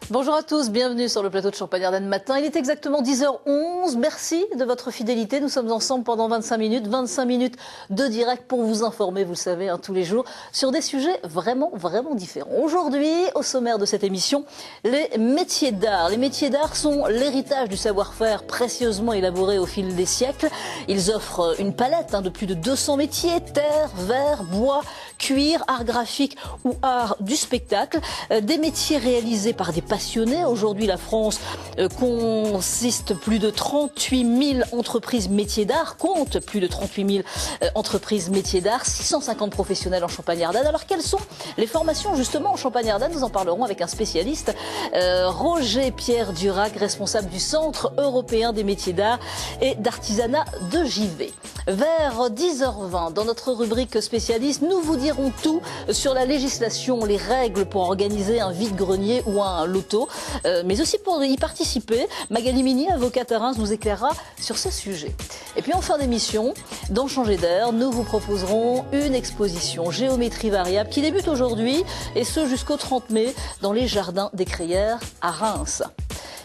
Bonjour à tous, bienvenue sur le plateau de Champagne-Ardenne matin. Il est exactement 10h11. Merci de votre fidélité. Nous sommes ensemble pendant 25 minutes de direct pour vous informer, vous le savez, tous les jours, sur des sujets vraiment différents. Aujourd'hui, au sommaire de cette émission, les métiers d'art. Les métiers d'art sont l'héritage du savoir-faire précieusement élaboré au fil des siècles. Ils offrent une palette de plus de 200 métiers, terre, verre, bois, cuir, art graphique ou art du spectacle. Des métiers réalisés par des passionnés. Aujourd'hui, la France consiste plus de 38 000 entreprises métiers d'art, compte plus de 38 000 entreprises métiers d'art, 650 professionnels en Champagne-Ardenne. Alors, quelles sont les formations justement en Champagne-Ardenne? Nous en parlerons avec un spécialiste, Roger Pierre Durac, responsable du Centre européen des métiers d'art et d'artisanat de Givet. Vers 10h20, dans notre rubrique spécialiste, nous vous dirons tout sur la législation, les règles pour organiser un vide-grenier ou un loto, mais aussi pour y participer. Magali Mini, avocate à Reims, nous éclairera sur ce sujet. Et puis en fin d'émission, dans Changer d'air, nous vous proposerons une exposition géométrie variable qui débute aujourd'hui et ce jusqu'au 30 mai dans les jardins des Crayères à Reims.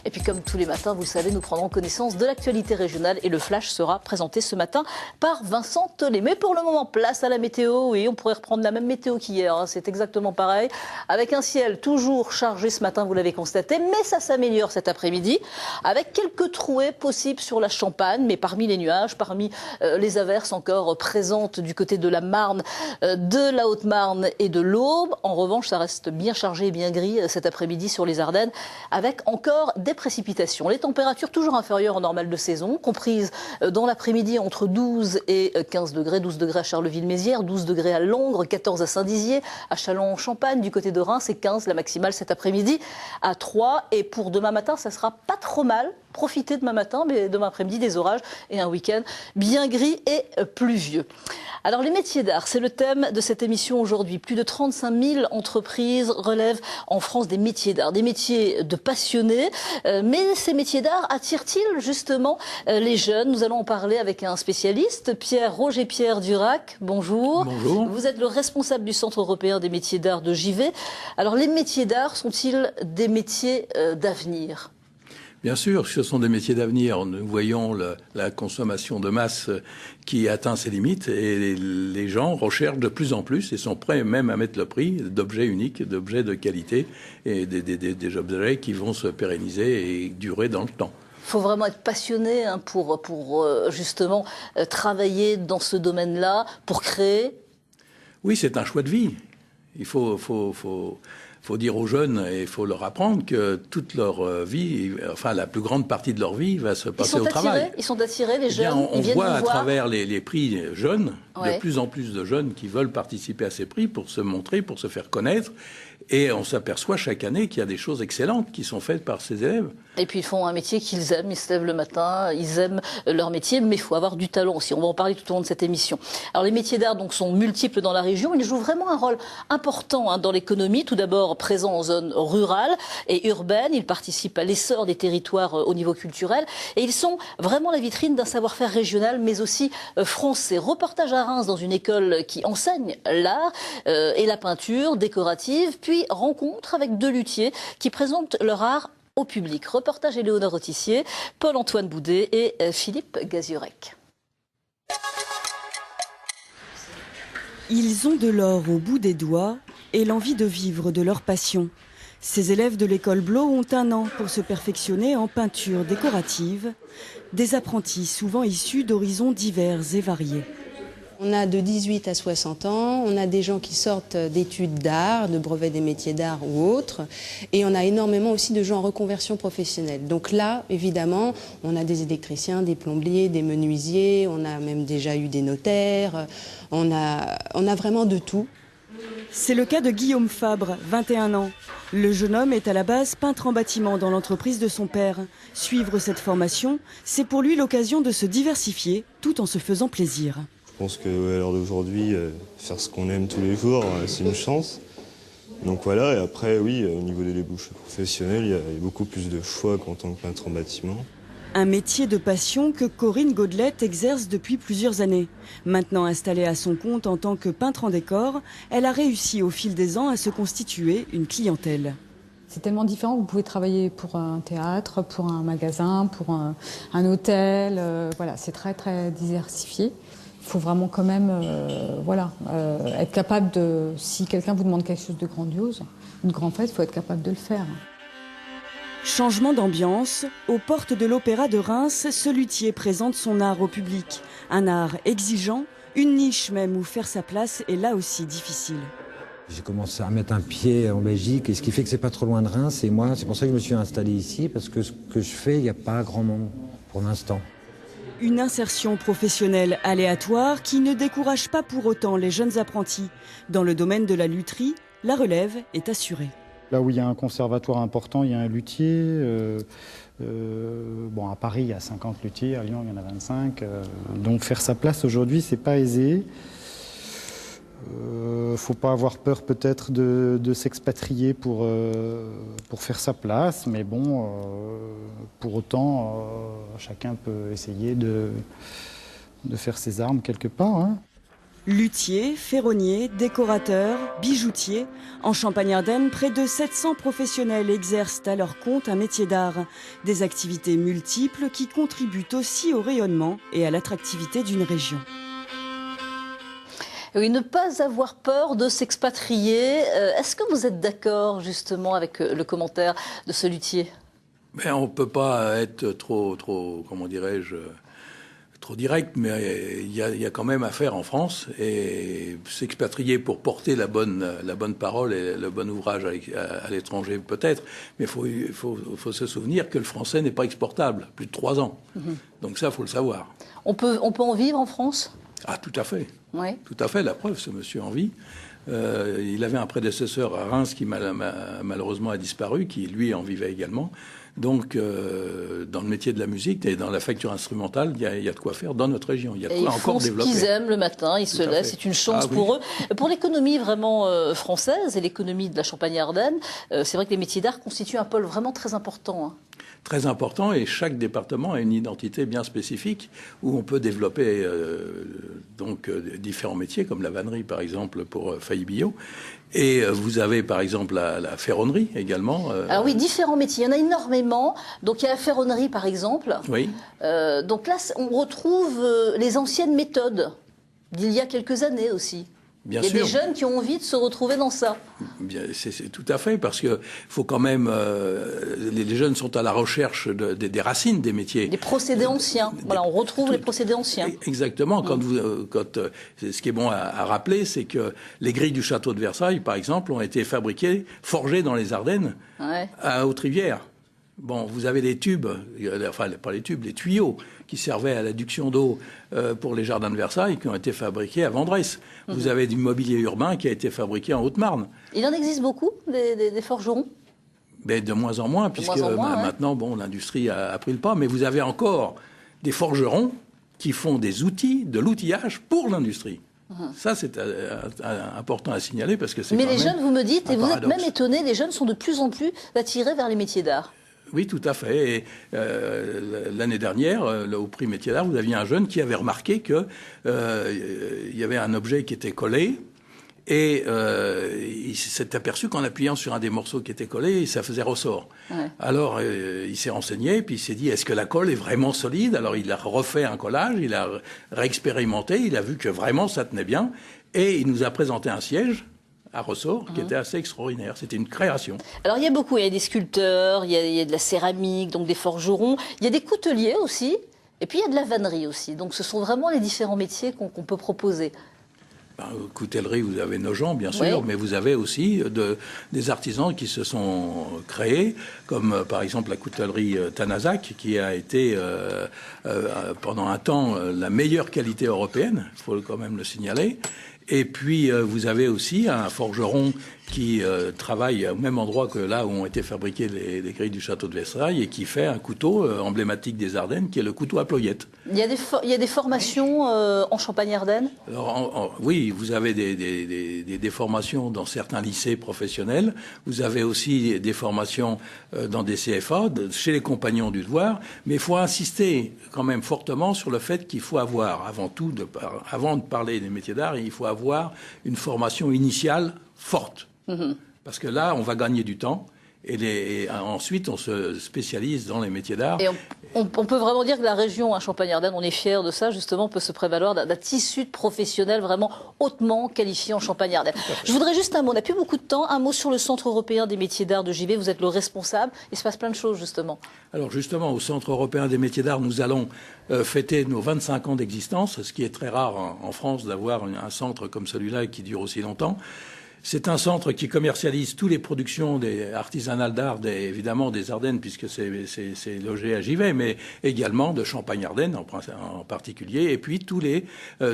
Et puis comme tous les matins, vous le savez, nous prendrons connaissance de l'actualité régionale et le flash sera présenté ce matin par Vincent Tellet. Mais pour le moment, place à la météo. Oui, on pourrait reprendre la même météo qu'hier, c'est exactement pareil. Avec un ciel toujours chargé ce matin, vous l'avez constaté, mais ça s'améliore cet après-midi avec quelques trouées possibles sur la Champagne, mais parmi les nuages, parmi les averses encore présentes du côté de la Marne, de la Haute-Marne et de l'Aube. En revanche, ça reste bien chargé et bien gris cet après-midi sur les Ardennes avec encore des précipitations. Les températures toujours inférieures au normal de saison, comprises dans l'après-midi entre 12 et 15 degrés. 12 degrés à Charleville-Mézières, 12 degrés à Langres, 14 à Saint-Dizier, à Châlons-en-Champagne, du côté de Reims, et 15 la maximale cet après-midi à 3. Et pour demain matin, ça sera pas trop mal. Profitez demain matin, mais demain après-midi, des orages et un week-end bien gris et pluvieux. Alors, les métiers d'art, c'est le thème de cette émission aujourd'hui. Plus de 35 000 entreprises relèvent en France des métiers d'art, des métiers de passionnés. Mais ces métiers d'art attirent-ils justement les jeunes? Nous allons en parler avec un spécialiste, Roger Pierre Durac. Bonjour. Bonjour. Vous êtes le responsable du Centre européen des métiers d'art de Givet. Alors, les métiers d'art sont-ils des métiers d'avenir? Bien sûr, ce sont des métiers d'avenir. Nous voyons la consommation de masse qui atteint ses limites et les gens recherchent de plus en plus et sont prêts même à mettre le prix d'objets uniques, d'objets de qualité et des objets qui vont se pérenniser et durer dans le temps. Il faut vraiment être passionné pour justement travailler dans ce domaine-là, pour créer. Oui, c'est un choix de vie. Il faut dire aux jeunes et il faut leur apprendre que toute leur vie, enfin la plus grande partie de leur vie va se passer au travail. Ils sont attirés, les jeunes. On voit à travers les prix jeunes, de plus en plus de jeunes qui veulent participer à ces prix pour se montrer, pour se faire connaître. Et on s'aperçoit chaque année qu'il y a des choses excellentes qui sont faites par ces élèves. Et puis ils font un métier qu'ils aiment, ils se lèvent le matin, ils aiment leur métier, mais il faut avoir du talent aussi. On va en parler tout au long de cette émission. Alors les métiers d'art donc sont multiples dans la région, ils jouent vraiment un rôle important dans l'économie. Tout d'abord présents en zone rurale et urbaine, ils participent à l'essor des territoires au niveau culturel et ils sont vraiment la vitrine d'un savoir-faire régional mais aussi français. Reportage à Reims dans une école qui enseigne l'art et la peinture décorative, puis rencontre avec deux luthiers qui présentent leur art au public. Reportage Éléonore Autissier, Paul-Antoine Boudet et Philippe Gazurek. Ils ont de l'or au bout des doigts et l'envie de vivre de leur passion. Ces élèves de l'école Blot ont 1 an pour se perfectionner en peinture décorative. Des apprentis souvent issus d'horizons divers et variés. On a de 18 à 60 ans, on a des gens qui sortent d'études d'art, de brevets des métiers d'art ou autres, et on a énormément aussi de gens en reconversion professionnelle. Donc là, évidemment, on a des électriciens, des plombiers, des menuisiers, on a même déjà eu des notaires, on a vraiment de tout. C'est le cas de Guillaume Fabre, 21 ans. Le jeune homme est à la base peintre en bâtiment dans l'entreprise de son père. Suivre cette formation, c'est pour lui l'occasion de se diversifier tout en se faisant plaisir. Je pense qu'à l'heure d'aujourd'hui, faire ce qu'on aime tous les jours, c'est une chance. Donc voilà, et après, oui, au niveau des débouchés professionnels, il y a beaucoup plus de choix qu'en tant que peintre en bâtiment. Un métier de passion que Corinne Godelette exerce depuis plusieurs années. Maintenant installée à son compte en tant que peintre en décor, elle a réussi au fil des ans à se constituer une clientèle. C'est tellement différent. Vous pouvez travailler pour un théâtre, pour un magasin, pour un hôtel. Voilà, c'est très, très diversifié. Il faut vraiment quand même être capable de... Si quelqu'un vous demande quelque chose de grandiose, une grande fête, il faut être capable de le faire. Changement d'ambiance, aux portes de l'Opéra de Reims, ce luthier présente son art au public. Un art exigeant, une niche même où faire sa place est là aussi difficile. J'ai commencé à mettre un pied en Belgique, et ce qui fait que c'est pas trop loin de Reims. Et moi, c'est pour ça que je me suis installé ici, parce que ce que je fais, il n'y a pas grand monde pour l'instant. Une insertion professionnelle aléatoire qui ne décourage pas pour autant les jeunes apprentis. Dans le domaine de la lutherie, la relève est assurée. Là où il y a un conservatoire important, il y a un luthier. À Paris, il y a 50 luthiers, à Lyon, il y en a 25. Donc faire sa place aujourd'hui, c'est pas aisé. Faut pas avoir peur peut-être de s'expatrier pour faire sa place, mais bon, pour autant, chacun peut essayer de faire ses armes quelque part. Hein. Luthiers, ferronniers, décorateurs, bijoutiers. En Champagne-Ardenne, près de 700 professionnels exercent à leur compte un métier d'art. Des activités multiples qui contribuent aussi au rayonnement et à l'attractivité d'une région. Oui, ne pas avoir peur de s'expatrier. Est-ce que vous êtes d'accord justement avec le commentaire de ce luthier? On ne peut pas être trop, comment dirais-je, trop direct, mais il y a quand même à faire en France, et s'expatrier pour porter la bonne parole et le bon ouvrage à l'étranger peut-être, mais il faut se souvenir que le français n'est pas exportable, plus de 3 ans. Donc ça, il faut le savoir. On peut en vivre en France? Ah, tout à fait. Oui. Tout à fait, la preuve, ce monsieur en vie. Il avait un prédécesseur à Reims qui malheureusement a disparu, qui lui en vivait également. Donc, dans le métier de la musique et dans la facture instrumentale, il y a de quoi faire dans notre région. Il y a de quoi encore développer. Ils font ce qu'ils aiment le matin, ils se lèvent, c'est une chance pour eux. Pour l'économie vraiment française et l'économie de la Champagne-Ardenne, c'est vrai que les métiers d'art constituent un pôle vraiment très important. Hein. Très important, et chaque département a une identité bien spécifique où on peut développer différents métiers, comme la vannerie par exemple pour Failly-Billot. Et vous avez par exemple la ferronnerie également. Alors oui, différents métiers, il y en a énormément. Donc il y a la ferronnerie par exemple. Oui. Donc là, on retrouve les anciennes méthodes d'il y a quelques années aussi. Bien il y a sûr. Des jeunes qui ont envie de se retrouver dans ça. C'est tout à fait, parce que faut quand même... les jeunes sont à la recherche des racines des métiers. Des procédés anciens. Voilà, on retrouve les procédés anciens. Exactement. Ce qui est bon à rappeler, c'est que les grilles du château de Versailles, par exemple, ont été fabriquées, forgées dans les Ardennes, à Haute-Rivière. Bon, vous avez les tubes, enfin pas les tubes, les tuyaux qui servaient à l'adduction d'eau pour les jardins de Versailles, qui ont été fabriqués à Vendresse. Vous avez du mobilier urbain qui a été fabriqué en Haute-Marne. Il en existe beaucoup, des forgerons? De moins en moins, puisque maintenant, l'industrie a pris le pas. Mais vous avez encore des forgerons qui font des outils, de l'outillage pour l'industrie. Ça, c'est important à signaler, parce que c'est. Mais les jeunes, vous me dites, et vous êtes même étonnés, les jeunes sont de plus en plus attirés vers les métiers d'art. Oui, tout à fait. Et l'année dernière, au prix métier d'art, vous aviez un jeune qui avait remarqué que il y avait un objet qui était collé, et il s'est aperçu qu'en appuyant sur un des morceaux qui était collé, ça faisait ressort. Ouais. Alors, il s'est renseigné, puis il s'est dit, est-ce que la colle est vraiment solide? Alors, il a refait un collage, il a réexpérimenté, il a vu que vraiment ça tenait bien, et il nous a présenté un siège à ressort, qui était assez extraordinaire. C'était une création. Alors, il y a des sculpteurs, il y a de la céramique, donc des forgerons, il y a des couteliers aussi, et puis il y a de la vannerie aussi. Donc, ce sont vraiment les différents métiers qu'on peut proposer. Coutellerie, vous avez Nogent, bien sûr, mais vous avez aussi des artisans qui se sont créés, comme par exemple la coutellerie Tanazac, qui a été pendant un temps la meilleure qualité européenne, il faut quand même le signaler. Et puis, vous avez aussi un forgeron qui travaille au même endroit que là où ont été fabriquées les grilles du château de Versailles, et qui fait un couteau emblématique des Ardennes, qui est le couteau à ployette. Il y a des formations en Champagne-Ardenne? Oui, vous avez des formations dans certains lycées professionnels. Vous avez aussi des formations dans des CFA, chez les compagnons du devoir. Mais il faut insister quand même fortement sur le fait qu'il faut avoir, avant de parler des métiers d'art, il faut avoir une formation initiale forte. Parce que là, on va gagner du temps. Et ensuite, on se spécialise dans les métiers d'art. Et on peut vraiment dire que la région Champagne-Ardenne, on est fiers de ça, justement, peut se prévaloir d'un tissu de professionnels vraiment hautement qualifiés en Champagne-Ardenne. Je voudrais juste un mot, on n'a plus beaucoup de temps, un mot sur le Centre européen des métiers d'art de JV. Vous êtes le responsable, il se passe plein de choses, justement. Alors justement, au Centre européen des métiers d'art, nous allons fêter nos 25 ans d'existence, ce qui est très rare en France d'avoir un centre comme celui-là qui dure aussi longtemps. C'est un centre qui commercialise toutes les productions artisanales d'art, évidemment des Ardennes, puisque c'est logé à Givet, mais également de Champagne-Ardenne en particulier, et puis tous les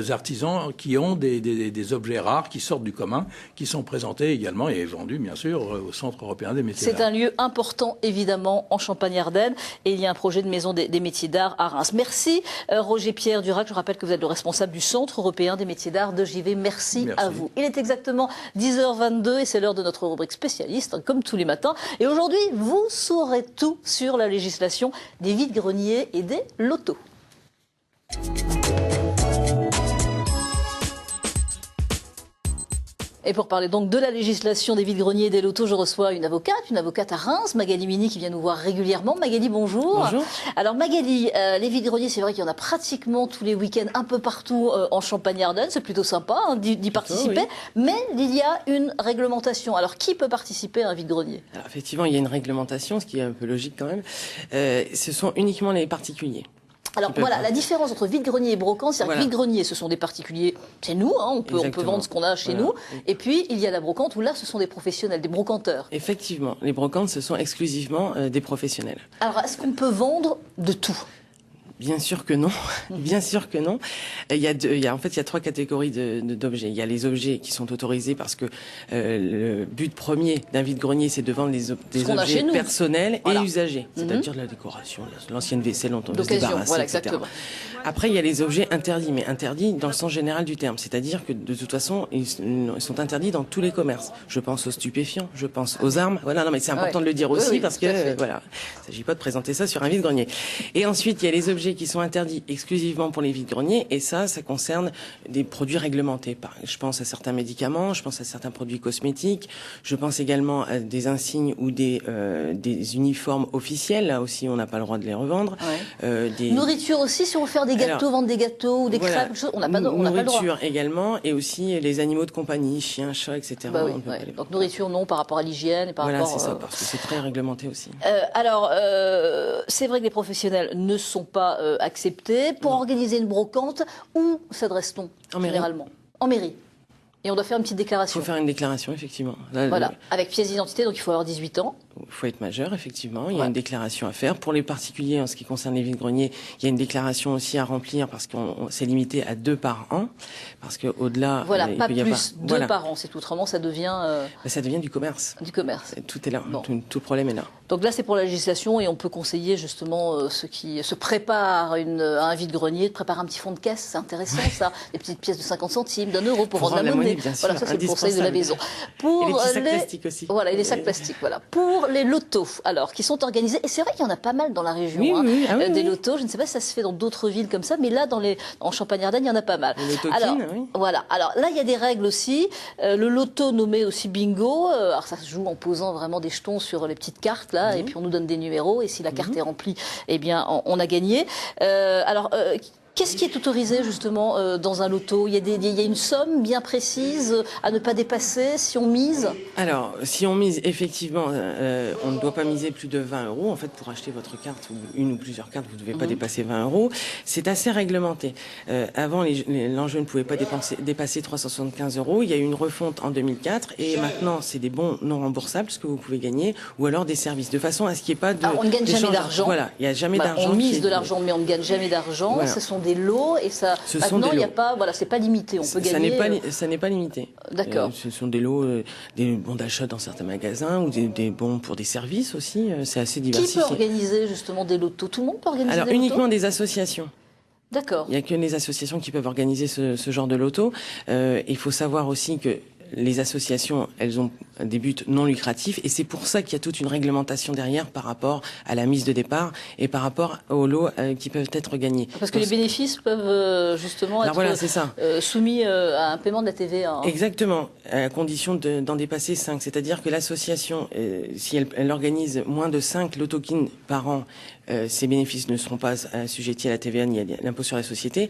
artisans qui ont des objets rares qui sortent du commun, qui sont présentés également et vendus, bien sûr, au Centre européen des métiers d'art. C'est un lieu important, évidemment, en Champagne-Ardenne, et il y a un projet de maison des métiers d'art à Reims. Merci, Roger-Pierre Durac. Je rappelle que vous êtes le responsable du Centre européen des métiers d'art de Givet. Merci à vous. Il est exactement 10h22 et c'est l'heure de notre rubrique spécialiste, comme tous les matins. Et aujourd'hui, vous saurez tout sur la législation des vides-greniers et des lotos. Et pour parler donc de la législation des vides-greniers et des lotos, je reçois une avocate à Reims, Magali Mini, qui vient nous voir régulièrement. Magali, bonjour. Bonjour. Alors Magali, les vides-greniers, c'est vrai qu'il y en a pratiquement tous les week-ends, un peu partout en Champagne-Ardenne. C'est plutôt sympa d'y participer. Oui. Mais il y a une réglementation. Alors qui peut participer à un vide-grenier? Alors effectivement, il y a une réglementation, ce qui est un peu logique quand même. Ce sont uniquement les particuliers. Alors voilà, la différence entre vide-grenier et brocante, c'est-à-dire que vide-grenier, ce sont des particuliers, c'est nous, on peut vendre ce qu'on a chez nous, et puis il y a la brocante où là, ce sont des professionnels, des brocanteurs. Effectivement, les brocantes, ce sont exclusivement des professionnels. Alors, est-ce qu'on peut vendre de tout ? Bien sûr que non, bien sûr que non. Il y a trois catégories d'objets. Il y a les objets qui sont autorisés parce que le but premier d'un vide-grenier, c'est de vendre des objets personnels et usagés, c'est-à-dire la décoration, l'ancienne vaisselle dont on veut se débarrasser, etc. Après, il y a les objets interdits, mais interdits dans le sens général du terme, c'est-à-dire que de toute façon, ils sont interdits dans tous les commerces. Je pense aux stupéfiants, je pense aux armes. Voilà, non, mais c'est important de le dire aussi parce que voilà, il s'agit pas de présenter ça sur un vide-grenier. Et ensuite, il y a les objets qui sont interdits exclusivement pour les vides-greniers, et ça concerne des produits réglementés. Je pense à certains médicaments, je pense à certains produits cosmétiques, je pense également à des insignes ou des uniformes officiels. Là aussi, on n'a pas le droit de les revendre. Nourriture aussi, si on veut faire des gâteaux, vendre des gâteaux ou des crêpes, on n'a pas le droit. Nourriture également, et aussi les animaux de compagnie, chiens, chats, etc. Donc nourriture non, par rapport à l'hygiène et par rapport. Voilà, c'est ça, parce que c'est très réglementé aussi. Alors, c'est vrai que les professionnels ne sont pas acceptés. Pour organiser une brocante, où s'adresse-t-on généralement? En mairie. Et on doit faire une petite déclaration. Il faut faire une déclaration, effectivement. Là, voilà, avec pièce d'identité, donc il faut avoir 18 ans. Il faut être majeur, effectivement. Il y a une déclaration à faire. Pour les particuliers, en ce qui concerne les vides-greniers, il y a une déclaration aussi à remplir parce qu'on s'est limité à 2 par an. Parce qu'au-delà... Voilà, pas plus, 2 par an. C'est tout. Autrement, ça devient... ça devient du commerce. Du commerce. Tout est là. Bon. Tout le problème est là. Donc là, c'est pour la législation et on peut conseiller justement ceux qui se préparent à un vide-grenier de préparer un petit fond de caisse. C'est intéressant, ça. Des petites pièces de 50 centimes, d'1 euro pour rendre la monnaie. Bien sûr, voilà, ça, c'est le conseil de la maison. Pour et les petits sacs plastiques aussi. Voilà, et les sacs plastiques, voilà. Pour les lotos, alors, qui sont organisés, et c'est vrai qu'il y en a pas mal dans la région, des lotos. Je ne sais pas si ça se fait dans d'autres villes comme ça, mais là, en Champagne-Ardenne, il y en a pas mal. Alors, voilà. Alors là, il y a des règles aussi. Le loto nommé aussi bingo. Alors ça se joue en posant vraiment des jetons sur les petites cartes là, et puis on nous donne des numéros. Et si la carte est remplie, eh bien, on a gagné. Qu'est-ce qui est autorisé justement dans un loto? Il y a une somme bien précise à ne pas dépasser si on mise? Alors, si on mise, effectivement, on ne doit pas miser plus de 20 euros. En fait, pour acheter votre carte, ou une ou plusieurs cartes, vous ne devez pas dépasser 20 euros. C'est assez réglementé. Avant, l'enjeu ne pouvait pas dépasser 375 euros. Il y a eu une refonte en 2004 et maintenant, c'est des bons non remboursables, ce que vous pouvez gagner, ou alors des services, de façon à ce qu'il n'y ait pas de... Alors, on ne gagne jamais d'argent. Voilà, il n'y a jamais d'argent. On mise de l'argent, mais on ne gagne jamais d'argent. Voilà. Ce sont des lots et ça. Maintenant, il n'y a pas, voilà, c'est pas limité. On peut gagner. Ça n'est pas limité. D'accord. Ce sont des lots, des bons d'achat dans certains magasins ou des bons pour des services aussi. C'est assez diversifié. Qui peut organiser justement des lotos? Tout le monde peut organiser des lotos? Alors uniquement des associations. D'accord. Il n'y a que les associations qui peuvent organiser ce genre de loto. Il faut savoir aussi que les associations, elles ont des buts non lucratifs et c'est pour ça qu'il y a toute une réglementation derrière par rapport à la mise de départ et par rapport aux lots qui peuvent être gagnés. Parce que les bénéfices peuvent justement être voilà, c'est ça. Soumis à un paiement de la TVA. Hein. Exactement, à condition d'en dépasser 5. C'est-à-dire que l'association, si elle organise moins de 5 loto-kin par an, ses bénéfices ne seront pas assujettis à la TVA ni à l'impôt sur la société.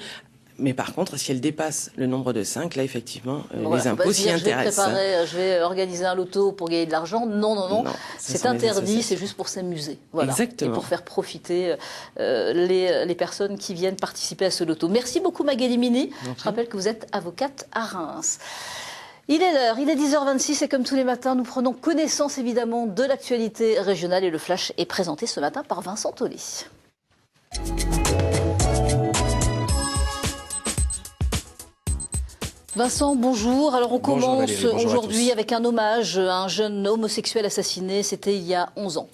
Mais par contre, si elle dépasse le nombre de 5, là, effectivement, les impôts s'y intéressent. Je vais organiser un loto pour gagner de l'argent. Non. C'est interdit, c'est juste pour s'amuser. Voilà. Exactement. Et pour faire profiter les personnes qui viennent participer à ce loto. Merci beaucoup, Magali Mini. Je rappelle que vous êtes avocate à Reims. Il est l'heure, il est 10h26 et comme tous les matins, nous prenons connaissance évidemment de l'actualité régionale et le flash est présenté ce matin par Vincent Tollet. Vincent, bonjour. Alors on commence aujourd'hui avec un hommage à un jeune homosexuel assassiné, c'était il y a 11 ans.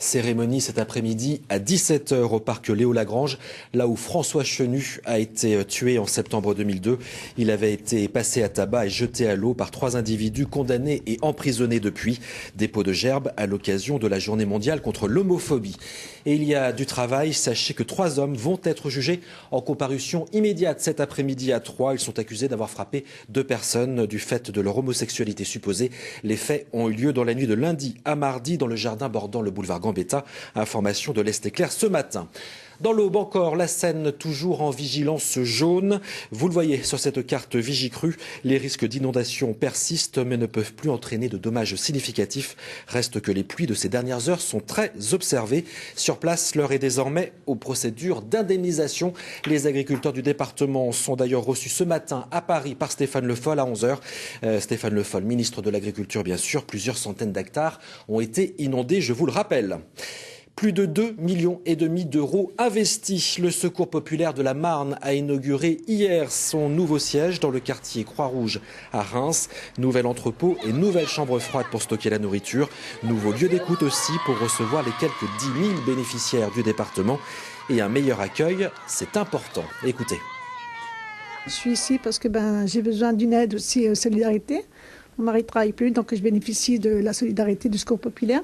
Cérémonie cet après-midi à 17h au parc Léo-Lagrange, là où François Chenu a été tué en septembre 2002. Il avait été passé à tabac et jeté à l'eau par 3 individus condamnés et emprisonnés depuis. Dépôt de gerbe à l'occasion de la journée mondiale contre l'homophobie. Et il y a du travail. Sachez que 3 hommes vont être jugés en comparution immédiate cet après-midi à Troyes. Ils sont accusés d'avoir frappé 2 personnes du fait de leur homosexualité supposée. Les faits ont eu lieu dans la nuit de lundi à mardi dans le jardin bordant le boulevard Gambetta. Information de l'Est Éclair ce matin. Dans l'Aube encore, la Seine toujours en vigilance jaune. Vous le voyez sur cette carte Vigicru, les risques d'inondation persistent mais ne peuvent plus entraîner de dommages significatifs. Reste que les pluies de ces dernières heures sont très observées. Sur place, l'heure est désormais aux procédures d'indemnisation. Les agriculteurs du département sont d'ailleurs reçus ce matin à Paris par Stéphane Le Foll à 11h. Stéphane Le Foll, ministre de l'Agriculture bien sûr, plusieurs centaines d'hectares ont été inondés, je vous le rappelle. Plus de 2,5 millions d'euros investis. Le Secours populaire de la Marne a inauguré hier son nouveau siège dans le quartier Croix-Rouge à Reims. Nouvel entrepôt et nouvelle chambre froide pour stocker la nourriture. Nouveau lieu d'écoute aussi pour recevoir les quelques 10 000 bénéficiaires du département. Et un meilleur accueil, c'est important. Écoutez. Je suis ici parce que j'ai besoin d'une aide aussi solidarité. Mon mari ne travaille plus, donc je bénéficie de la solidarité du Secours populaire.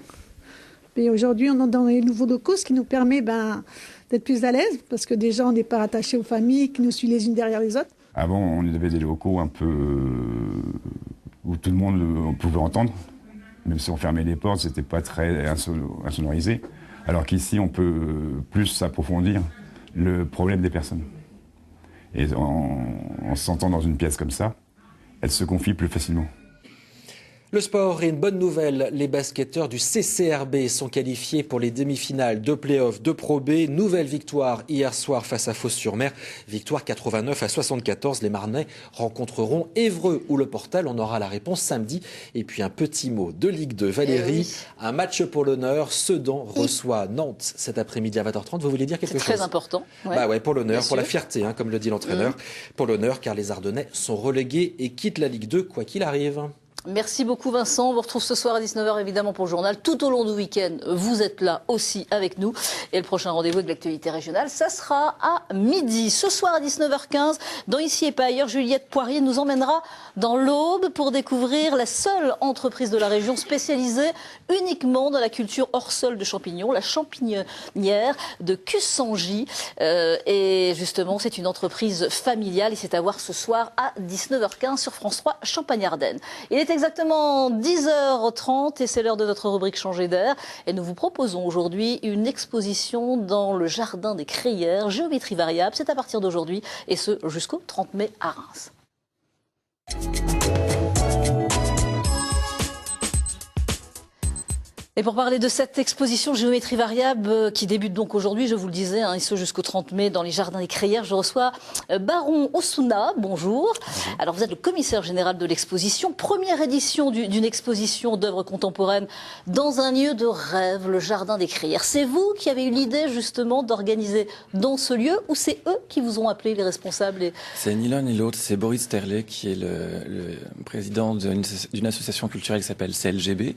Et aujourd'hui, on est dans les nouveaux locaux, ce qui nous permet d'être plus à l'aise, parce que déjà, on n'est pas rattachés aux familles qui nous suivent les unes derrière les autres. Avant, on avait des locaux un peu où tout le monde pouvait entendre. Même si on fermait les portes, c'était pas très insonorisé. Alors qu'ici, on peut plus approfondir le problème des personnes. Et en se sentant dans une pièce comme ça, elles se confient plus facilement. Le sport et une bonne nouvelle, les basketteurs du CCRB sont qualifiés pour les demi-finales de play-off de Pro B. Nouvelle victoire hier soir face à Fos-sur-Mer. Victoire 89-74. Les Marnais rencontreront Évreux ou Le Portel. On aura la réponse samedi. Et puis un petit mot de Ligue 2. Valérie, un match pour l'honneur. Sedan reçoit Nantes cet après-midi à 20h30. Vous voulez dire quelque chose? C'est très important. Ouais. Pour l'honneur, pour la fierté, comme le dit l'entraîneur. Pour l'honneur, car les Ardennais sont relégués et quittent la Ligue 2 quoi qu'il arrive. Merci beaucoup Vincent, on vous retrouve ce soir à 19h évidemment pour le journal. Tout au long du week-end, vous êtes là aussi avec nous. Et le prochain rendez-vous de l'actualité régionale, ça sera à midi. Ce soir à 19h15, dans Ici et pas ailleurs, Juliette Poirier nous emmènera dans l'Aube pour découvrir la seule entreprise de la région spécialisée uniquement dans la culture hors sol de champignons, la champignon-nière de Cussangy. Et justement, c'est une entreprise familiale et c'est à voir ce soir à 19h15 sur France 3 Champagne-Ardenne. Il est exactement 10h30 et c'est l'heure de notre rubrique Changer d'air. Et nous vous proposons aujourd'hui une exposition dans le jardin des Crayères, géométrie variable. C'est à partir d'aujourd'hui et ce jusqu'au 30 mai à Reims. Et pour parler de cette exposition géométrie variable qui débute donc aujourd'hui, je vous le disais, et ce jusqu'au 30 mai dans les jardins des Crayères, je reçois Baron Osuna. Bonjour. Alors vous êtes le commissaire général de l'exposition, première édition d'une exposition d'œuvres contemporaines dans un lieu de rêve, le jardin des Crayères. C'est vous qui avez eu l'idée justement d'organiser dans ce lieu ou c'est eux qui vous ont appelé, les responsables C'est ni l'un ni l'autre, c'est Boris Sterlet qui est le président d'une association culturelle qui s'appelle CLGB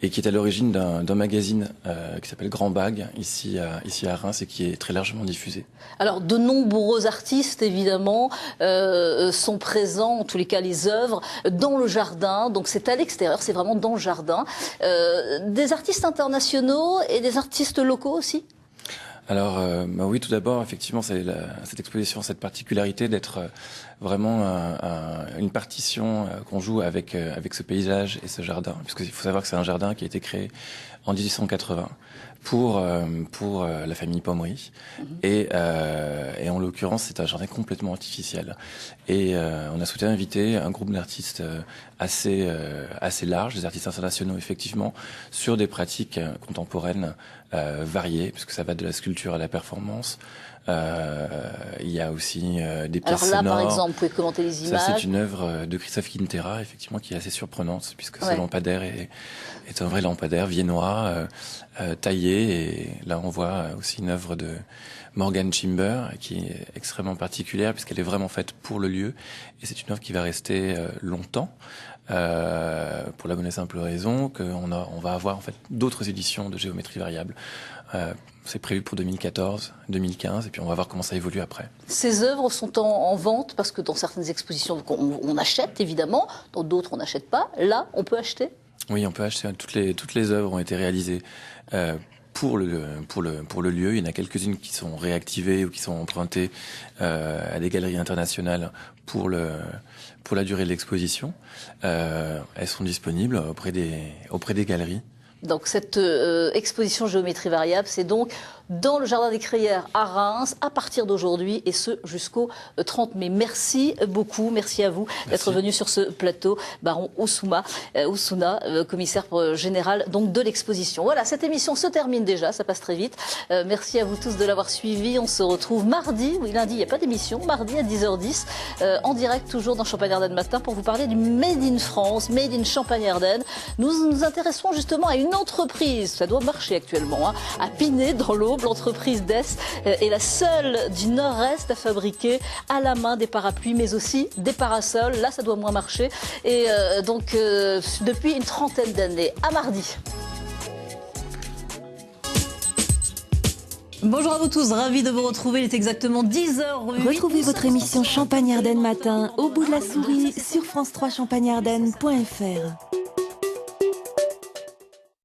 et qui est à l'origine d'un magazine qui s'appelle Grand Bag, ici à Reims, et qui est très largement diffusé. Alors, de nombreux artistes, évidemment, sont présents, en tous les cas les œuvres, dans le jardin. Donc c'est à l'extérieur, c'est vraiment dans le jardin. Des artistes internationaux et des artistes locaux aussi ? Alors oui, tout d'abord, effectivement, c'est cette exposition, cette particularité d'être vraiment une partition qu'on joue avec ce paysage et ce jardin. Puisqu'il faut savoir que c'est un jardin qui a été créé en 1880 pour la famille Pommery. Et en l'occurrence, c'est un jardin complètement artificiel. Et on a souhaité inviter un groupe d'artistes assez large, des artistes internationaux effectivement, sur des pratiques contemporaines variées, puisque ça va de la sculpture à la performance. Il y a aussi des pièces sonores. Alors là, par exemple, vous pouvez commenter les images. Ça, c'est une œuvre de Christophe Quintera, effectivement, qui est assez surprenante, puisque ce lampadaire est un vrai lampadaire viennois, taillé. Et là, on voit aussi une œuvre de Morgan Chimber, qui est extrêmement particulière, puisqu'elle est vraiment faite pour le lieu. Et c'est une œuvre qui va rester longtemps. Pour la bonne et simple raison qu'on va avoir en fait d'autres éditions de géométrie variable. C'est prévu pour 2014, 2015, et puis on va voir comment ça évolue après. Ces œuvres sont en vente parce que dans certaines expositions, on achète évidemment, dans d'autres on n'achète pas. Là, on peut acheter ? Oui, on peut acheter. Toutes les œuvres ont été réalisées pour le lieu. Il y en a quelques-unes qui sont réactivées ou qui sont empruntées à des galeries internationales pour la durée de l'exposition. Elles sont disponibles auprès des galeries. Donc cette exposition géométrie variable, c'est donc dans le Jardin des Crayères à Reims, à partir d'aujourd'hui, et ce jusqu'au 30 mai. Merci beaucoup, merci à vous d'être venu sur ce plateau, Baron Osuna, commissaire général donc de l'exposition. Voilà, cette émission se termine déjà, ça passe très vite. Merci à vous tous de l'avoir suivi. On se retrouve mardi, oui lundi, il n'y a pas d'émission, mardi à 10h10, en direct toujours dans Champagne-Ardenne Matin pour vous parler du Made in France, Made in Champagne-Ardenne. Nous nous intéresserons justement à une entreprise, ça doit marcher actuellement, à Pinet dans l'Aube. L'entreprise DES est la seule du Nord-Est à fabriquer à la main des parapluies, mais aussi des parasols. Là, ça doit moins marcher. Et donc, depuis une trentaine d'années. À mardi. Bonjour à vous tous, ravi de vous retrouver. Il est exactement 10h08. Retrouvez votre émission Champagne-Ardenne Matin au bout de la souris sur France3champagne-ardenne.fr.